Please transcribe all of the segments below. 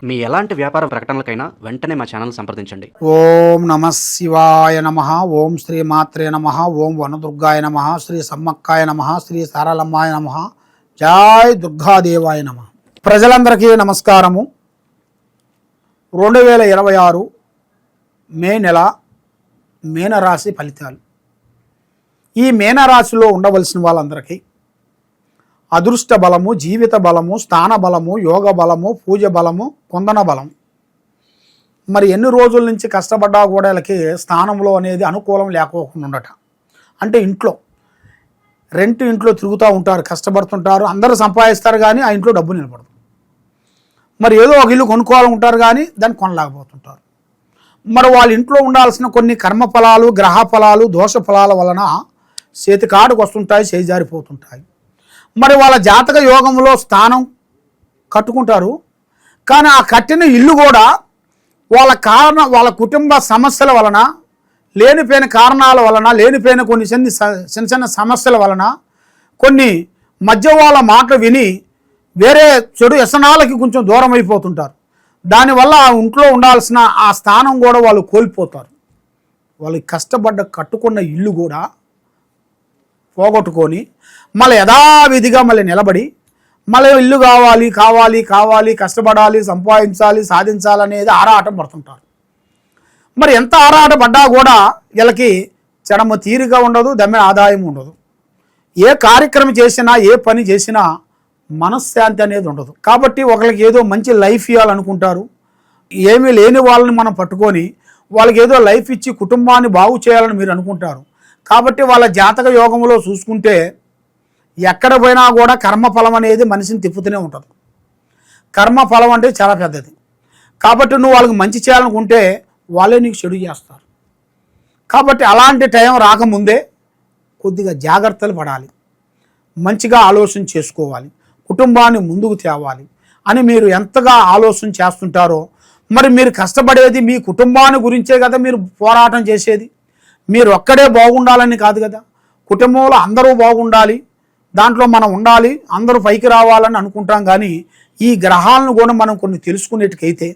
మీ ఎలాంటి వ్యాపార ప్రకటనలకైనా వెంటనే మా ఛానల్ సంప్రదించండి. ఓం నమ శివాయ నమ. ఓం శ్రీ మాత్రే నమ. ఓం వనదుర్గాయ నమ. శ్రీ సమ్మక్కాయ నమ. శ్రీ సారలమ్మాయ నమ. జై దుర్గాదేవాయ నమ. ప్రజలందరికీ నమస్కారము. 2026 మే నెల మీనరాశి ఫలితాలు. ఈ మీనరాశిలో ఉండవలసిన వాళ్ళందరికీ అదృష్ట బలము, జీవిత బలము, స్థాన బలము, యోగ బలము, పూజ బలము, పొందన బలం. మరి ఎన్ని రోజుల నుంచి కష్టపడ్డా కూడా వీళ్ళకి స్థానంలో అనేది అనుకూలం లేకోకుండా ఉండట. అంటే ఇంట్లో ఇంట్లో తిరుగుతూ ఉంటారు, కష్టపడుతుంటారు, అందరూ సంపాదిస్తారు, కానీ ఆ ఇంట్లో డబ్బు నిలబడదు. మరి ఏదో ఒక ఇల్లు కొనుక్కోవాలనుకుంటారు, కానీ దాన్ని కొనలేకపోతుంటారు. మరి వాళ్ళ ఇంట్లో ఉండాల్సిన కొన్ని కర్మ ఫలాలు, గ్రహ ఫలాలు, దోష ఫలాల వలన చేతికాడుకు వస్తుంటాయి, చేజారిపోతుంటాయి. మరి వాళ్ళ జాతక యోగంలో స్థానం కట్టుకుంటారు, కానీ ఆ కట్టిన ఇల్లు కూడా వాళ్ళ కుటుంబ సమస్యల వలన, లేనిపోయిన కారణాల వలన, లేనిపోయిన కొన్ని చిన్న సమస్యల వలన, కొన్ని మధ్య వాళ్ళ మాటలు విని వేరే చెడు వ్యసనాలకి కొంచెం దూరం అయిపోతుంటారు. దానివల్ల ఆ ఇంట్లో ఉండాల్సిన ఆ స్థానం కూడా వాళ్ళు కోల్పోతారు. వాళ్ళు కష్టపడ్డ కట్టుకున్న ఇల్లు కూడా పోగొట్టుకొని మళ్ళీ యథావిధిగా మళ్ళీ నిలబడి మళ్ళీ ఇల్లు కావాలి కష్టపడాలి, సంపాదించాలి, సాధించాలనేది ఆరాటం పడుతుంటారు. మరి ఎంత ఆరాట పడ్డా కూడా వీళ్ళకి చెడమ తీరిక ఉండదు, దమ్మె ఆదాయం ఉండదు. ఏ కార్యక్రమం చేసినా, ఏ పని చేసినా మనశ్శాంతి అనేది ఉండదు. కాబట్టి ఒకరికి ఏదో మంచి లైఫ్ ఇవ్వాలనుకుంటారు. ఏమీ లేని వాళ్ళని మనం పట్టుకొని వాళ్ళకి ఏదో లైఫ్ ఇచ్చి కుటుంబాన్ని బాగు చేయాలని మీరు అనుకుంటారు. కాబట్టి వాళ్ళ జాతక యోగంలో చూసుకుంటే ఎక్కడ పోయినా కూడా కర్మఫలం అనేది మనిషిని తిప్పుతూనే ఉంటుంది. కర్మఫలం అంటే చాలా పెద్దది. కాబట్టి నువ్వు వాళ్ళకి మంచి చేయాలనుకుంటే వాళ్ళే నీకు చెడు చేస్తారు. కాబట్టి అలాంటి టైం రాకముందే కొద్దిగా జాగ్రత్తలు పడాలి, మంచిగా ఆలోచన చేసుకోవాలి, కుటుంబాన్ని ముందుకు తేవాలి అని మీరు ఎంతగా ఆలోచన చేస్తుంటారో, మరి మీరు కష్టపడేది మీ కుటుంబాన్ని గురించే కదా మీరు పోరాటం చేసేది. మీరు ఒక్కడే బాగుండాలని కాదు కదా, కుటుంబంలో అందరూ బాగుండాలి, దాంట్లో మనం ఉండాలి, అందరూ పైకి రావాలని అనుకుంటాం. కానీ ఈ గ్రహాలను కూడా మనం కొన్ని తెలుసుకునేట్టుకైతే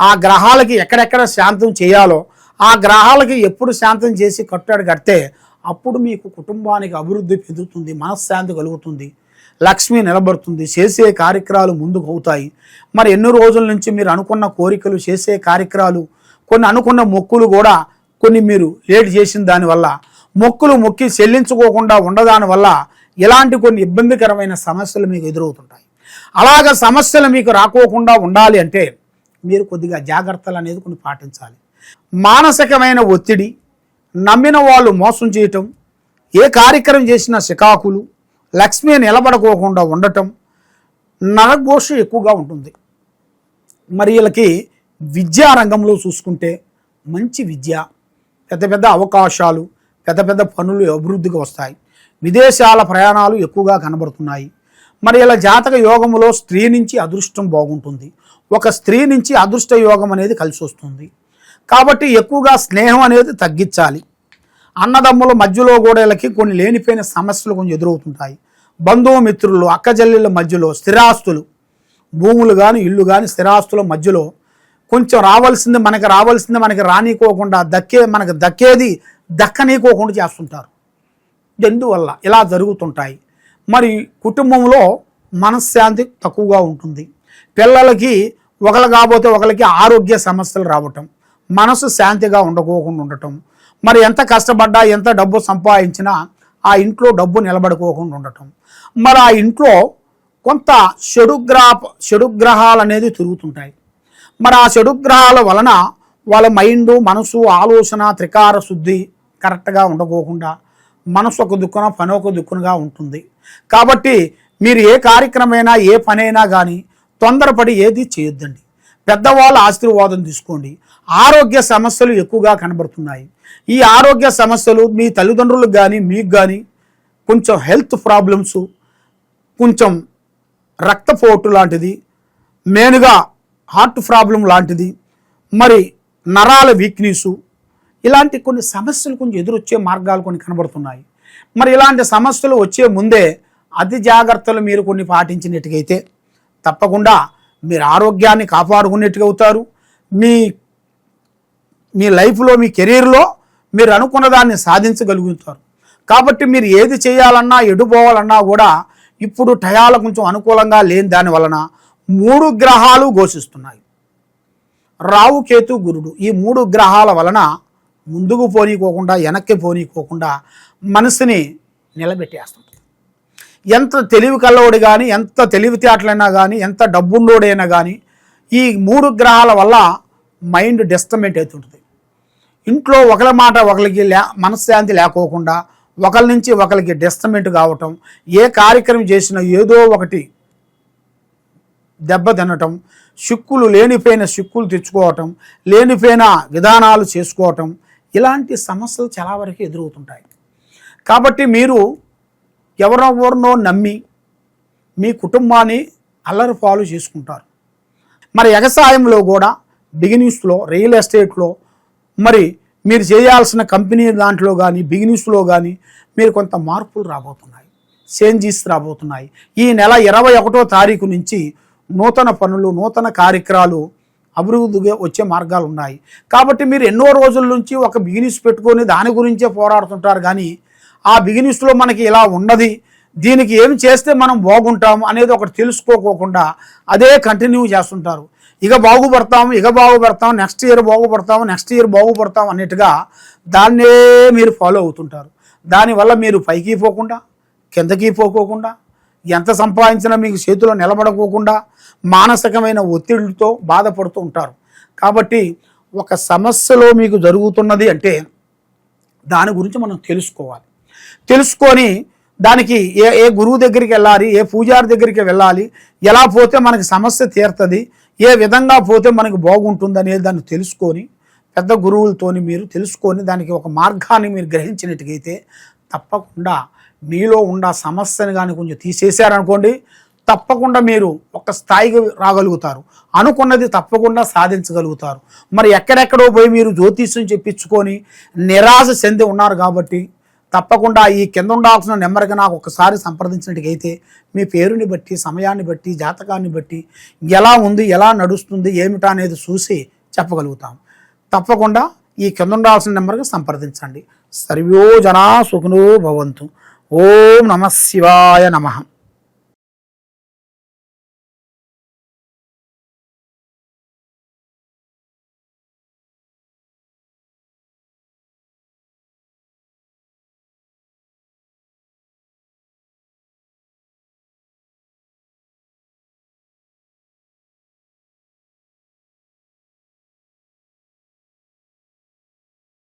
ఆ గ్రహాలకి ఎక్కడెక్కడ శాంతం చేయాలో ఆ గ్రహాలకి ఎప్పుడు శాంతం చేసి కడితే అప్పుడు మీకు కుటుంబానికి అభివృద్ధి పెరుగుతుంది, మనశ్శాంతి కలుగుతుంది, లక్ష్మి నిలబడుతుంది, చేసే కార్యక్రమాలు ముందుకు అవుతాయి. మరి ఎన్ని రోజుల నుంచి మీరు అనుకున్న కోరికలు, చేసే కార్యక్రమాలు, కొన్ని అనుకున్న మొక్కులు కూడా కొన్ని మీరు లేట్ చేసిన దానివల్ల, మొక్కులు మొక్కి చెల్లించుకోకుండా ఉండదాని వల్ల ఇలాంటి కొన్ని ఇబ్బందికరమైన సమస్యలు మీకు ఎదురవుతుంటాయి. అలాగ సమస్యలు మీకు రాకోకుండా ఉండాలి అంటే మీరు కొద్దిగా జాగ్రత్తలు అనేది కొన్ని పాటించాలి. మానసికమైన ఒత్తిడి, నమ్మిన వాళ్ళు మోసం చేయటం, ఏ కార్యక్రమం చేసినా చికాకులు, లక్ష్మి నిలబడుకోకుండా ఉండటం, నరఘోష ఎక్కువగా ఉంటుంది. మరి వీళ్ళకి విద్యా రంగంలో చూసుకుంటే మంచి విద్య, పెద్ద పెద్ద అవకాశాలు, పెద్ద పెద్ద పనులు అభివృద్ధికి వస్తాయి. విదేశాల ప్రయాణాలు ఎక్కువగా కనబడుతున్నాయి. మరి ఇలా జాతక యోగములో స్త్రీ నుంచి అదృష్టం బాగుంటుంది, ఒక స్త్రీ నుంచి అదృష్ట యోగం అనేది కలిసి వస్తుంది. కాబట్టి ఎక్కువగా స్నేహం అనేది తగ్గించాలి. అన్నదమ్ముల మధ్యలో కూడా వీళ్ళకి కొన్ని లేనిపోయిన సమస్యలు కొంచెం ఎదురవుతుంటాయి. బంధుమిత్రులు, అక్కజల్లిల మధ్యలో స్థిరాస్తులు, భూములు కానీ ఇల్లు కానీ స్థిరాస్తుల మధ్యలో కొంచెం రావాల్సింది మనకి రానికోకుండా, మనకు దక్కేది దక్కనీకోకుండా చేస్తుంటారు. ఎందువల్ల ఇలా జరుగుతుంటాయి. మరి కుటుంబంలో మనశ్శాంతి తక్కువగా ఉంటుంది. పిల్లలకి ఒకరు కాకపోతే ఒకరికి ఆరోగ్య సమస్యలు రావటం, మనసు శాంతిగా ఉండకోకుండా ఉండటం, మరి ఎంత కష్టపడ్డా, ఎంత డబ్బు సంపాదించినా ఆ ఇంట్లో డబ్బు నిలబడుకోకుండా ఉండటం, మరి ఆ ఇంట్లో కొంత చెడు గ్రహాలు అనేది తిరుగుతుంటాయి. మరి ఆ చెడు గ్రహాల వలన వాళ్ళ మైండ్, మనసు, ఆలోచన, త్రికార శుద్ధి కరెక్ట్గా ఉండకోకుండా మనసు ఒక దుక్కున, పని ఒక దుక్కునగా ఉంటుంది. కాబట్టి మీరు ఏ కార్యక్రమైనా, ఏ పనైనా కానీ తొందరపడి ఏది చేయొద్దండి. పెద్దవాళ్ళ ఆశీర్వాదం తీసుకోండి. ఆరోగ్య సమస్యలు ఎక్కువగా కనబడుతున్నాయి. ఈ ఆరోగ్య సమస్యలు మీ తల్లిదండ్రులకు కానీ మీకు కానీ కొంచెం హెల్త్ ప్రాబ్లమ్స్, కొంచెం రక్తపోటు లాంటిది, మెయిన్గా హార్ట్ ప్రాబ్లం లాంటిది, మరి నరాల వీక్నెస్, ఇలాంటి కొన్ని సమస్యలు కొంచెం ఎదురొచ్చే మార్గాలు కొన్ని కనబడుతున్నాయి. మరి ఇలాంటి సమస్యలు వచ్చే ముందే అతి జాగ్రత్తలు మీరు కొన్ని పాటించినట్టుగైతే తప్పకుండా మీరు ఆరోగ్యాన్ని కాపాడుకునేట్టుగా అవుతారు. మీ మీ లైఫ్లో, మీ కెరీర్లో మీరు అనుకున్న దాన్ని సాధించగలుగుతారు. కాబట్టి మీరు ఏది చేయాలన్నా, ఎడుపోవాలన్నా కూడా ఇప్పుడు టయాలు కొంచెం అనుకూలంగా లేని దాని వలన 3 గ్రహాలు ఘోషిస్తున్నాయి. రావు, కేతు, గురుడు ఈ 3 గ్రహాల వలన ముందుకు పోనీకోకుండా, వెనక్కి పోనీకోకుండా మనసుని నిలబెట్టేస్తుంది. ఎంత తెలివి కల్లవాడు కానీ, ఎంత తెలివితేటలైనా కానీ, ఎంత డబ్బుండోడైనా కానీ ఈ 3 గ్రహాల వల్ల మైండ్ డిస్టర్బెంట్ అవుతుంటుంది. ఇంట్లో ఒకరి మాట ఒకరికి మనశ్శాంతి లేకోకుండా, ఒకరి నుంచి ఒకరికి డిస్టర్బెంట్ కావటం, ఏ కార్యక్రమం చేసినా ఏదో ఒకటి దెబ్బ తినటం, లేనిపోయిన చిక్కులు తెచ్చుకోవటం, లేనిపోయిన విధానాలు చేసుకోవటం, ఇలాంటి సమస్యలు చాలా వరకు ఎదురవుతుంటాయి. కాబట్టి మీరు ఎవరెవరినో నమ్మి మీ కుటుంబాన్ని అల్లరి పాలు చేసుకుంటారు. మరి వ్యవసాయంలో కూడా, బిగినింగ్స్లో, రియల్ ఎస్టేట్లో, మరి మీరు చేయాల్సిన కంపెనీ దాంట్లో కానీ, బిగినింగ్స్లో కానీ మీరు కొంత మార్పులు రాబోతున్నాయి, చేంజెస్ రాబోతున్నాయి. ఈ నెల 21వ తారీఖు నుంచి నూతన పనులు, నూతన కార్యక్రమాలు అభివృద్ధిగా వచ్చే మార్గాలు ఉన్నాయి. కాబట్టి మీరు ఎన్నో రోజుల నుంచి ఒక బిగినింగ్స్ పెట్టుకొని దాని గురించే పోరాడుతుంటారు. కానీ ఆ బిగినింగ్స్లో మనకి ఇలా ఉన్నది, దీనికి ఏమి చేస్తే మనం బాగుంటాము అనేది ఒకటి తెలుసుకోకోకుండా అదే కంటిన్యూ చేస్తుంటారు. ఇక బాగుపడతాం, నెక్స్ట్ ఇయర్ బాగుపడతాం అన్నట్టుగా దాన్నే మీరు ఫాలో అవుతుంటారు. దానివల్ల మీరు పైకి పోకుండా, కిందకి పోకోకుండా, ఎంత సంపాదించినా మీకు చేతిలో నిలబడకోకుండా మానసికమైన ఒత్తిడితో బాధపడుతూ ఉంటారు. కాబట్టి ఒక సమస్యలో మీకు జరుగుతున్నది అంటే దాని గురించి మనం తెలుసుకొని దానికి ఏ గురువు దగ్గరికి వెళ్ళాలి, ఏ పూజారి దగ్గరికి వెళ్ళాలి, ఎలా పోతే మనకి సమస్య తీరుతుంది, ఏ విధంగా పోతే మనకు బాగుంటుంది అనేది దాన్ని తెలుసుకొని, పెద్ద గురువులతోని మీరు తెలుసుకొని దానికి ఒక మార్గాన్ని మీరు గ్రహించినట్టుగైతే తప్పకుండా మీలో ఉన్న సమస్యను కానీ కొంచెం తీసేశారనుకోండి, తప్పకుండా మీరు ఒక స్థాయికి రాగలుగుతారు. అనుకున్నది తప్పకుండా సాధించగలుగుతారు. మరి ఎక్కడెక్కడో పోయి మీరు జ్యోతిష్యం చెప్పించుకొని నిరాశ చెంది ఉన్నారు. కాబట్టి తప్పకుండా ఈ కింద ఉండాల్సిన నెంబర్కి నాకు ఒకసారి సంప్రదించినట్టుగైతే మీ పేరుని బట్టి, సమయాన్ని బట్టి, జాతకాన్ని బట్టి ఎలా ఉంది, ఎలా నడుస్తుంది, ఏమిటా అనేది చూసి చెప్పగలుగుతాం. తప్పకుండా ఈ కింద ఉండాల్సిన నెంబర్కి సంప్రదించండి. సర్వో జనా సుఖినో భవంతు. ఓం నమః శివాయ నమః.